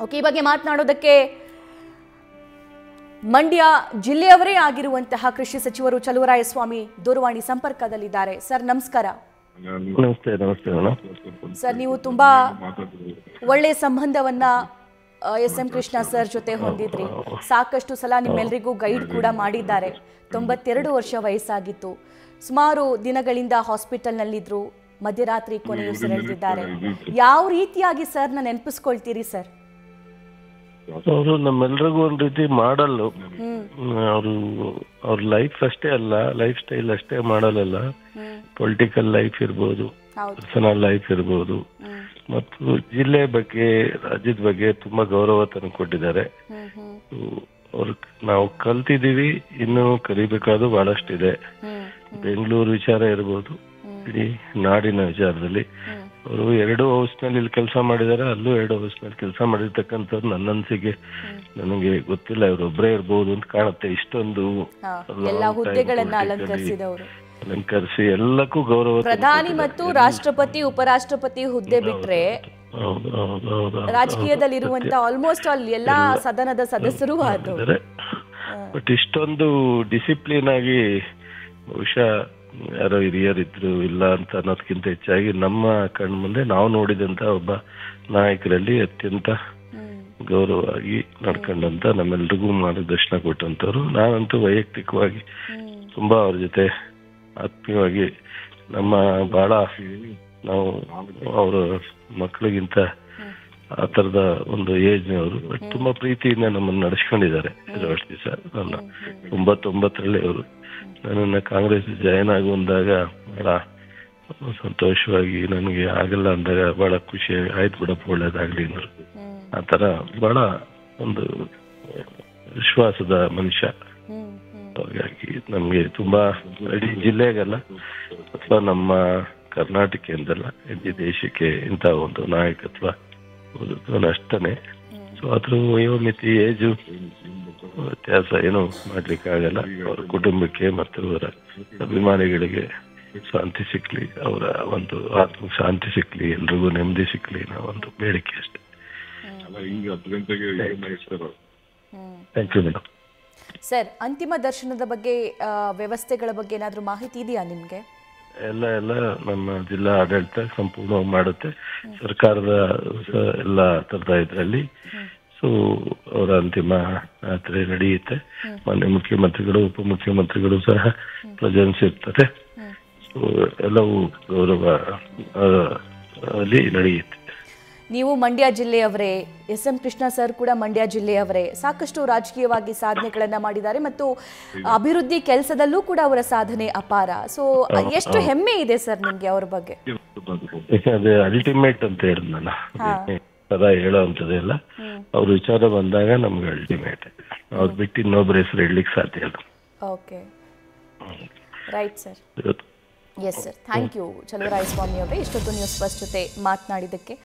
Okay, ಈ ಬಗ್ಗೆ ಮಾತನಾಡೋದಕ್ಕೆ ಮಂಡ್ಯ ಜಿಲ್ಲೆಯವರೇ ಆಗಿರುವಂತಹ ಕೃಷಿ ಸಚಿವರು ಚಲುವರಾಯಸ್ವಾಮಿ ದೂರವಾಣಿ ಸಂಪರ್ಕದಲ್ಲಿದ್ದಾರೆ. ಸರ್ ನಮಸ್ಕಾರ. ನಮಸ್ತೆ. ನಮಸ್ತೆ ಸರ್, ನೀವು ತುಂಬಾ ಒಳ್ಳೆ ಸಂಬಂಧವನ್ನ ಎಸ್.ಎಂ. ಕೃಷ್ಣ ಸರ್ ಜೊತೆ ಹೊಂದಿದ್ರಿ. ಸಾಕಷ್ಟು ಸಲ ನಿಮ್ಮೆಲ್ಲರಿಗೂ ಗೈಡ್ ಕೂಡ ಮಾಡಿದ್ದಾರೆ. 92 ವರ್ಷ ವಯಸ್ಸಾಗಿತ್ತು. ಸುಮಾರು ದಿನಗಳಿಂದ ಹಾಸ್ಪಿಟಲ್ನಲ್ಲಿದ್ರು. ಮಧ್ಯರಾತ್ರಿ ಕೊನೆಯುಸಿರೆಳೆದಿದ್ದಾರೆ. ಯಾವ ರೀತಿಯಾಗಿ ಸರ್ನ ನೆನಪಿಸ್ಕೊಳ್ತೀರಿ ಸರ್? ಅವರು ನಮ್ಮೆಲ್ರಿಗೂ ಒಂದ್ ರೀತಿ ಮಾಡಲ್ಲು. ಅವರು ಅವ್ರ ಲೈಫ್ ಅಷ್ಟೇ ಅಲ್ಲ, ಲೈಫ್ ಸ್ಟೈಲ್ ಅಷ್ಟೇ ಮಾಡಲ್ಲ. ಪೊಲಿಟಿಕಲ್ ಲೈಫ್ ಇರ್ಬೋದು, ಪರ್ಸನಲ್ ಲೈಫ್ ಇರ್ಬೋದು, ಮತ್ತು ಜಿಲ್ಲೆ ಬಗ್ಗೆ, ರಾಜ್ಯದ ಬಗ್ಗೆ ತುಂಬಾ ಗೌರವ ತಂದುಕೊಟ್ಟಿದ್ದಾರೆ. ನಾವು ಕಲ್ತಿದೀವಿ, ಇನ್ನೂ ಕಲಿಬೇಕಾದ್ರು ಬಹಳಷ್ಟಿದೆ. ಬೆಂಗಳೂರು ವಿಚಾರ ಇರ್ಬೋದು, ಇಡೀ ನಾಡಿನ ವಿಚಾರದಲ್ಲಿ ಅವರು 2 ಹೌಸ್ನಲ್ಲಿ ಇಲ್ಲಿ ಕೆಲಸ ಮಾಡಿದ್ದಾರೆ. ಅಲ್ಲೂ 2 ಹೌಸ್ನಲ್ಲಿ ಕೆಲಸ ಮಾಡಿರ್ತಕ್ಕಂಥದ್ದು ನನ್ನ ಅನಿಸಿಕೆ. ನನಗೆ ಗೊತ್ತಿಲ್ಲ, ಇವರೊಬ್ಬರೇ ಇರ್ಬೋದು ಅಂತ ಕಾಣುತ್ತೆ. ಇಷ್ಟೊಂದು ಅಲಂಕರಿಸಿ ಎಲ್ಲಕ್ಕೂ ಗೌರವ, ಪ್ರಧಾನಿ ಮತ್ತು ರಾಷ್ಟ್ರಪತಿ ಉಪರಾಷ್ಟ್ರಪತಿ ಹುದ್ದೆ ಬಿಟ್ರೆ ರಾಜಕೀಯದಲ್ಲಿ ಇರುವಂತ ಆಲ್ಮೋಸ್ಟ್ ಆಲ್ ಎಲ್ಲಾ ಸದನದ ಸದಸ್ಯರು ಆದ್ರೆ, ಬಟ್ ಇಷ್ಟೊಂದು ಡಿಸಿಪ್ಲಿನ್ ಆಗಿ ಬಹುಶಃ ಯಾರೋ ಹಿರಿಯರಿದ್ರು ಇಲ್ಲ ಅಂತ ಅನ್ನೋದಕ್ಕಿಂತ ಹೆಚ್ಚಾಗಿ ನಮ್ಮ ಕಣ್ಣು ಮುಂದೆ ನಾವು ನೋಡಿದಂತ ಒಬ್ಬ ನಾಯಕರಲ್ಲಿ ಅತ್ಯಂತ ಗೌರವವಾಗಿ ನಡ್ಕೊಂಡಂತ, ನಮ್ಮೆಲ್ರಿಗೂ ಮಾರ್ಗದರ್ಶನ ಕೊಟ್ಟಂತವ್ರು. ನಾನಂತೂ ವೈಯಕ್ತಿಕವಾಗಿ ತುಂಬಾ ಅವ್ರ ಜೊತೆ ಆತ್ಮೀಯವಾಗಿ, ನಮ್ಮ ಬಹಳ ನಾವು ಅವರ ಮಕ್ಕಳಿಗಿಂತ ಆ ತರದ ಒಂದು ಏಜ್ನವರು ತುಂಬಾ ಪ್ರೀತಿಯಿಂದ ನಮ್ಮನ್ನು ನಡೆಸ್ಕೊಂಡಿದ್ದಾರೆ. 2 ವರ್ಷ ದಿವಸ ನನ್ನ 99ರಲ್ಲಿ ಅವರು ನನ್ನನ್ನು ಕಾಂಗ್ರೆಸ್ ಜಾಯಿನ್ ಆಗುವಂದಾಗ ಬಹಳ ಸಂತೋಷವಾಗಿ, ನನಗೆ ಆಗಲ್ಲ ಅಂದಾಗ ಬಹಳ ಖುಷಿಯಾಗಿ ಆಯ್ತು ಬಿಡಪ್ಪ ಒಳ್ಳೇದಾಗ್ಲಿ ಅನ್ನೋರು. ಆ ತರ ಬಹಳ ಒಂದು ವಿಶ್ವಾಸದ ಮನುಷ್ಯ. ಹಾಗಾಗಿ ನಮ್ಗೆ ತುಂಬಾ ಇಡೀ ಜಿಲ್ಲೆಗಲ್ಲ ಅಥವಾ ನಮ್ಮ ಕರ್ನಾಟಕ ಎಂದಲ್ಲ, ಇಡೀ ದೇಶಕ್ಕೆ ಇಂಥ ಒಂದು ನಾಯಕತ್ವ ಅಷ್ಟನೇ. ಸೊ ಅದ್ರ ವಯೋಮಿತಿ, ಏಜು ವ್ಯತ್ಯಾಸ ಏನು ಮಾಡ್ಲಿಕ್ಕೆ ಆಗಲ್ಲ. ಅವರ ಕುಟುಂಬಕ್ಕೆ ಮತ್ತು ಅವರ ಅಭಿಮಾನಿಗಳಿಗೆ ಶಾಂತಿ ಸಿಕ್ಲಿ, ಅವರ ಒಂದು ಆತ್ಮ ಶಾಂತಿ ಸಿಕ್ಲಿ, ಎಲ್ರಿಗೂ ನೆಮ್ಮದಿ ಸಿಕ್ಲಿ ನಾವು ಒಂದು ಬೇಡಿಕೆ ಅಷ್ಟೇ. Thank you madam. ಸರ್, ಅಂತಿಮ ದರ್ಶನದ ಬಗ್ಗೆ, ವ್ಯವಸ್ಥೆಗಳ ಬಗ್ಗೆ ಏನಾದರೂ ಮಾಹಿತಿ ಇದೆಯಾ ನಿಮ್ಗೆ? ಎಲ್ಲ ನಮ್ಮ ಜಿಲ್ಲಾ ಆಡಳಿತ ಸಂಪೂರ್ಣವಾಗಿ ಮಾಡುತ್ತೆ. ಸರ್ಕಾರದ ಎಲ್ಲ ತರದ ಇದರಲ್ಲಿ ಸೊ ಅವರ ಅಂತಿಮ ಯಾತ್ರೆ ನಡೆಯುತ್ತೆ. ಮಾನ್ಯ ಮುಖ್ಯಮಂತ್ರಿಗಳು, ಉಪಮುಖ್ಯಮಂತ್ರಿಗಳು ಸಹ ಪ್ರೆಸೆನ್ಸ್ ಇರ್ತದೆ. ಸೊ ಎಲ್ಲವೂ ಗೌರವ ಅಲ್ಲಿ ನಡೆಯುತ್ತೆ. ನೀವು ಮಂಡ್ಯ ಜಿಲ್ಲೆಯವರೇ, ಎಸ್.ಎಂ. ಕೃಷ್ಣ ಸರ್ ಕೂಡ ಮಂಡ್ಯ ಜಿಲ್ಲೆಯವರೇ. ಸಾಕಷ್ಟು ರಾಜಕೀಯವಾಗಿ ಸಾಧನೆಗಳನ್ನ ಮಾಡಿದ್ದಾರೆ ಮತ್ತು ಅಭಿವೃದ್ಧಿ ಕೆಲಸದಲ್ಲೂ ಕೂಡ ಅವರ ಸಾಧನೆ ಅಪಾರ. ಸೊ ಎಷ್ಟು ಹೆಮ್ಮೆ ಇದೆ ಸರ್ ನಿಮ್ಗೆ ಅವ್ರ ಬಗ್ಗೆ? ಅದೇ ಅಲ್ಟಿಮೇಟ್ ಅಂತ ಹೇಳಿದ್ನಲ್ಲ, ಸದಾ ಹೇಳೋವಂಥದ್ದು ಎಲ್ಲ ಅವ್ರ ವಿಚಾರ ಬಂದಾಗ ನಮ್ಗೆ ಅಲ್ಟಿಮೇಟ್. ಅವ್ರು ಬಿಟ್ಟು ಇನ್ನೊಬ್ಬರ ಹೆಸರು ಹೇಳಲಿಕ್ಕೆ ಸಾಧ್ಯ ಇಲ್ಲ. Okay, right sir. Yes sir, thank you Chaluvarayaswamy ಅವರೇ, ಇಷ್ಟೊತ್ತು ನ್ಯೂಸ್ ಫಸ್ಟ್ ಜೊತೆ ಮಾತನಾಡಿದ್ದಕ್ಕೆ.